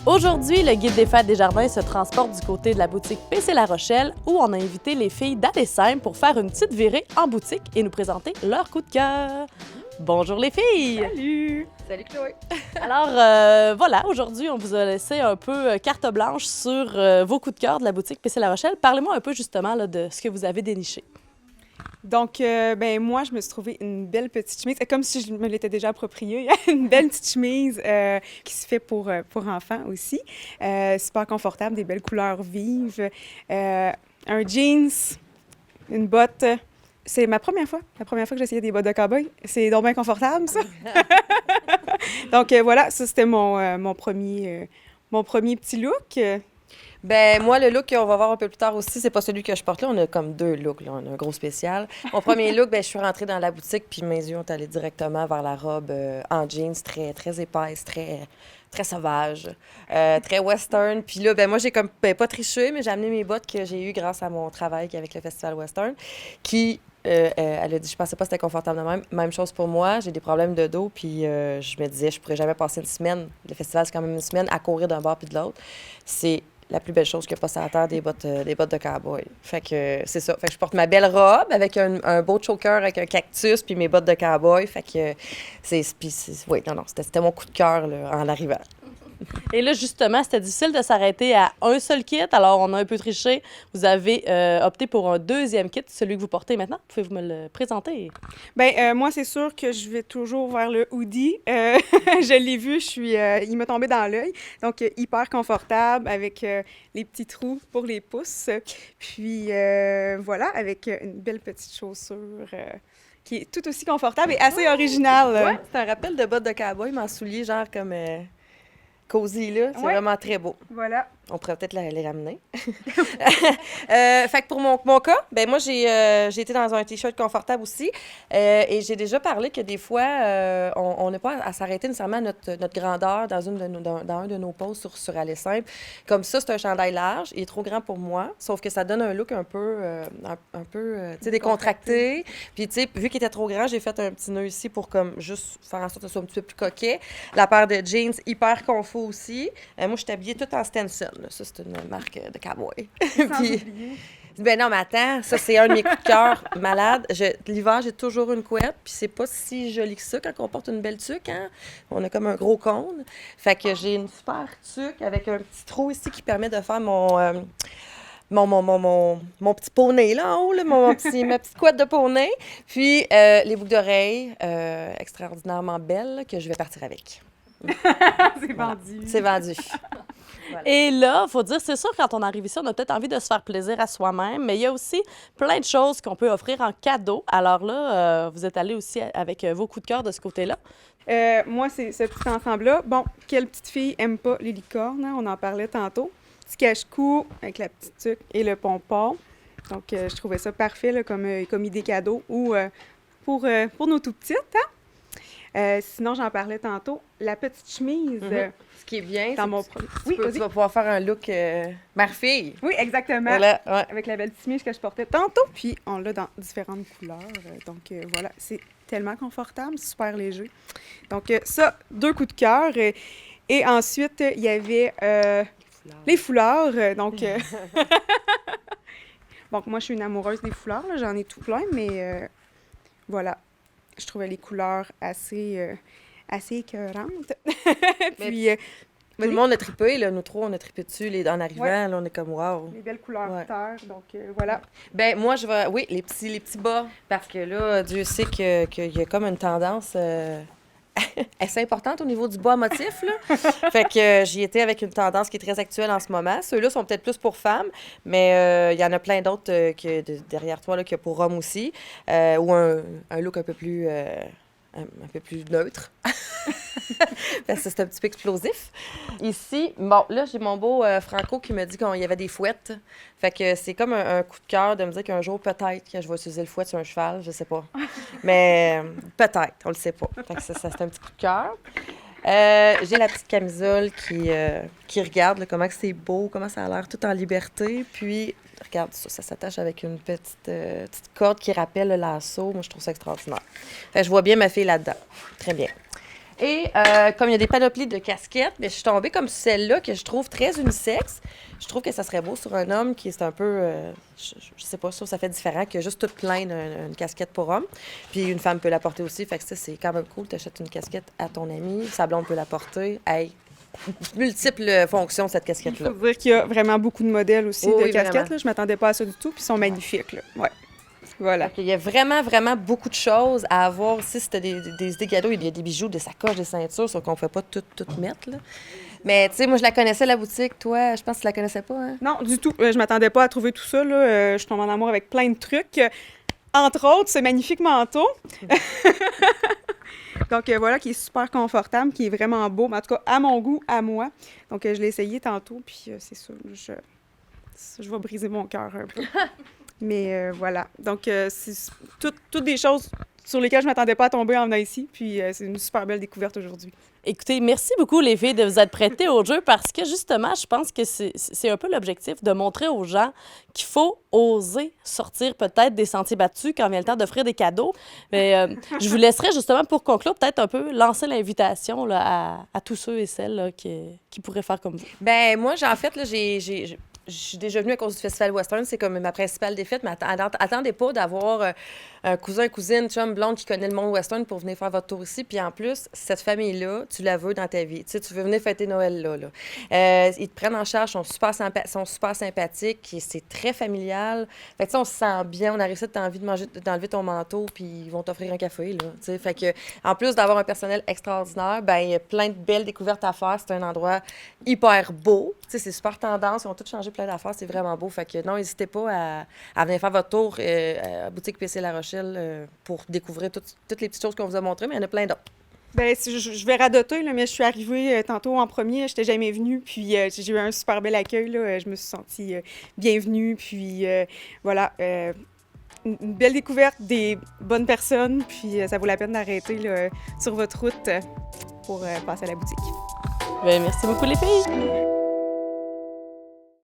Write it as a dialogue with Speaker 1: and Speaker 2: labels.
Speaker 1: Aujourd'hui, le guide des fêtes des jardins se transporte du côté de la boutique PC La Rochelle où on a invité les filles d'Adesheim pour faire une petite virée en boutique et nous présenter leur coup de cœur. Bonjour les filles!
Speaker 2: Salut! Salut Chloé!
Speaker 1: Alors voilà, aujourd'hui on vous a laissé un peu carte blanche sur vos coups de cœur de la boutique PC La Rochelle. Parlez-moi un peu justement là, de ce que vous avez déniché.
Speaker 2: Donc, moi, je me suis trouvé une belle petite chemise. C'est comme si je me l'étais déjà appropriée. Une belle petite chemise qui se fait pour enfants aussi. Super confortable, des belles couleurs vives. Un jeans, une botte. C'est la première fois que j'essayais des bottes de cow-boy. C'est donc bien confortable, ça. Donc, voilà, ça, c'était mon premier petit look.
Speaker 3: Ben moi, le look qu'on va voir un peu plus tard aussi, c'est pas celui que je porte là. On a comme deux looks, là. On a un gros spécial. Mon premier look, ben je suis rentrée dans la boutique, puis mes yeux ont allé directement vers la robe en jeans, très, très épaisse, très sauvage, très western. Puis là, ben moi, j'ai comme pas triché, mais j'ai amené mes bottes que j'ai eues grâce à mon travail avec le Festival Western, qui... elle a dit, je pensais pas que c'était confortable de même. Même chose pour moi, j'ai des problèmes de dos, puis je me disais, je pourrais jamais passer une semaine. Le festival, c'est quand même une semaine à courir d'un bord puis de l'autre. C'est la plus belle chose qu'il y a pas sur la terre, des bottes de cowboy. Fait que c'est ça. Fait que je porte ma belle robe avec un beau choker avec un cactus puis mes bottes de cowboy. Fait que oui, non, c'était mon coup de cœur là, en arrivant.
Speaker 1: Et là, justement, c'était difficile de s'arrêter à un seul kit. Alors, on a un peu triché. Vous avez opté pour un deuxième kit, celui que vous portez maintenant. Pouvez-vous me le présenter?
Speaker 2: Bien, moi, c'est sûr que je vais toujours vers le hoodie. Je l'ai vu, il m'a tombé dans l'œil. Donc, hyper confortable avec les petits trous pour les pouces. Puis, voilà, avec une belle petite chaussure qui est tout aussi confortable et assez originale.
Speaker 3: Ouais, c'est un rappel de bottes de cowboy, mais en souliers, genre comme... cosy, là. C'est vraiment très beau.
Speaker 2: Voilà.
Speaker 3: On pourrait peut-être les ramener. Fait que pour mon cas, ben moi, j'ai été dans un T-shirt confortable aussi. Et j'ai déjà parlé que des fois, on n'a pas à s'arrêter nécessairement à notre grandeur dans un de nos posts sur Aller Simple. Comme ça, c'est un chandail large. Il est trop grand pour moi. Sauf que ça donne un look un peu, tu sais, décontracté. Puis, tu sais, vu qu'il était trop grand, j'ai fait un petit nœud ici pour comme juste faire en sorte que ce soit un petit peu plus coquet. La paire de jeans, hyper confort aussi. Moi, je suis habillée toute en Stenson. Là. Ça, c'est une marque de cowboy. Puis, ben non, mais attends, ça, c'est un de mes coups de cœur malade. L'hiver, j'ai toujours une couette, puis c'est pas si joli que ça quand on porte une belle tuque, hein? On a comme un gros cône. Fait que j'ai une super tuque avec un petit trou ici qui permet de faire mon petit poney, là, en haut, là, ma petite couette de poney. Puis les boucles d'oreilles extraordinairement belles là, que je vais partir avec.
Speaker 2: C'est vendu.
Speaker 3: C'est vendu.
Speaker 1: Voilà. Et là, il faut dire, c'est sûr, quand on arrive ici, on a peut-être envie de se faire plaisir à soi-même, mais il y a aussi plein de choses qu'on peut offrir en cadeau. Alors là, vous êtes allé aussi avec vos coups de cœur de ce côté-là.
Speaker 2: Moi, c'est ce petit ensemble-là. Bon, quelle petite fille aime pas les licornes? Hein? On en parlait tantôt. Petit cache-cou avec la petite tuque et le pompon. Donc, je trouvais ça parfait là, comme idée cadeau ou pour nos tout petites. Hein? Sinon, j'en parlais tantôt. La petite chemise.
Speaker 3: Ce qui est bien,
Speaker 2: dans mon
Speaker 3: tu vas pouvoir faire un look mère-fille.
Speaker 2: Oui, exactement.
Speaker 3: Voilà, ouais.
Speaker 2: Avec la belle petite chemise que je portais tantôt. Puis, on l'a dans différentes couleurs. Donc, voilà, c'est tellement confortable, super léger. Donc, ça, 2 coups de cœur. Et ensuite, il y avait les foulards. Donc, bon, moi, je suis une amoureuse des foulards. Là. J'en ai tout plein, mais voilà. Je trouvais les couleurs assez écœurantes. Puis,
Speaker 3: tout le monde a trippé, là. Nous trois, on a trippé dessus en arrivant.
Speaker 2: Ouais.
Speaker 3: Là, on est comme wow.
Speaker 2: Les belles couleurs terre, donc voilà.
Speaker 3: Ben moi, oui, les petits bas. Parce que là, Dieu sait qu'il y a comme une tendance assez importante au niveau du bas motif, là. Fait que j'y étais avec une tendance qui est très actuelle en ce moment. Ceux-là sont peut-être plus pour femmes, mais il y en a plein d'autres derrière toi là, qu'il y a pour hommes aussi. Ou un look un peu plus neutre. Parce que c'est un petit peu explosif. Ici, bon, là, j'ai mon beau Franco qui me dit qu'il y avait des fouettes. Fait que c'est comme un coup de cœur de me dire qu'un jour, peut-être que je vais utiliser le fouet sur un cheval, je sais pas. Mais peut-être, on le sait pas. Fait que ça c'est un petit coup de cœur. J'ai la petite camisole qui regarde là, comment c'est beau, comment ça a l'air tout en liberté. Puis, regarde ça s'attache avec une petite corde qui rappelle le lasso. Moi, je trouve ça extraordinaire. Fait que je vois bien ma fille là-dedans. Très bien. Et comme il y a des panoplies de casquettes, mais je suis tombée comme celle-là que je trouve très unisexe. Je trouve que ça serait beau sur un homme qui est un peu, je sais pas, je trouve que ça fait différent que juste toute pleine une casquette pour homme. Puis une femme peut la porter aussi, fait que ça, c'est quand même cool. Tu achètes une casquette à ton ami, sa blonde peut la porter. Hey, multiples fonctions, cette
Speaker 2: Il
Speaker 3: casquette-là.
Speaker 2: faut dire qu'il y a vraiment beaucoup de modèles aussi
Speaker 3: Oui,
Speaker 2: de
Speaker 3: oui,
Speaker 2: casquettes.
Speaker 3: vraiment.
Speaker 2: Là. Je m'attendais pas à ça du tout, puis ils sont magnifiques. Là. Ouais. Voilà.
Speaker 3: Il y a vraiment, vraiment beaucoup de choses à avoir aussi. Si tu as des cadeaux, il y a des bijoux, des sacoches, des ceintures, sauf qu'on ne fait pas tout mettre. Là. Mais tu sais, moi, je la connaissais, la boutique. Toi, je pense que tu la connaissais pas, hein?
Speaker 2: Non, du tout. Je m'attendais pas à trouver tout ça. Là. Je tombe en amour avec plein de trucs. Entre autres, ce magnifique manteau. Donc voilà, qui est super confortable, qui est vraiment beau, mais en tout cas, à mon goût, à moi. Donc je l'ai essayé tantôt, puis c'est ça, je vais briser mon cœur un peu. Mais voilà. Donc c'est toutes des choses sur lesquelles je ne m'attendais pas à tomber en venant ici, puis c'est une super belle découverte aujourd'hui.
Speaker 1: Écoutez, merci beaucoup les filles de vous être prêtées au jeu parce que justement, je pense que c'est un peu l'objectif de montrer aux gens qu'il faut oser sortir peut-être des sentiers battus quand vient le temps d'offrir des cadeaux. Mais je vous laisserai justement pour conclure peut-être un peu lancer l'invitation là, à tous ceux et celles là, qui pourraient faire comme vous.
Speaker 3: Ben moi, en fait, là, je suis déjà venue à cause du Festival Western, c'est comme ma principale défaite, mais attendez pas d'avoir un cousin, cousine, chum, blonde qui connaît le monde western pour venir faire votre tour ici. Puis en plus, cette famille-là, tu la veux dans ta vie. Tu sais, tu veux venir fêter Noël là. Ils te prennent en charge, sont super sympathiques, c'est très familial. Fait que tu sais, on se sent bien, on a réussi à d'enlever ton manteau, puis ils vont t'offrir un café, là. Tu sais, fait que en plus d'avoir un personnel extraordinaire, ben il y a plein de belles découvertes à faire. C'est un endroit hyper beau. Tu sais, c'est super tendance, ils ont tous changé plein d'affaires, c'est vraiment beau. Fait que non, n'hésitez pas à venir faire votre tour à Boutique PC La Rochelle pour découvrir toutes les petites choses qu'on vous a montrées, mais il y en a plein d'autres.
Speaker 2: Bien, je vais radoter, là, mais je suis arrivée tantôt en premier, je n'étais jamais venue, puis j'ai eu un super bel accueil, là, je me suis sentie bienvenue, puis voilà, une belle découverte, des bonnes personnes, puis ça vaut la peine d'arrêter là, sur votre route pour passer à la boutique.
Speaker 1: Bien, merci beaucoup les filles.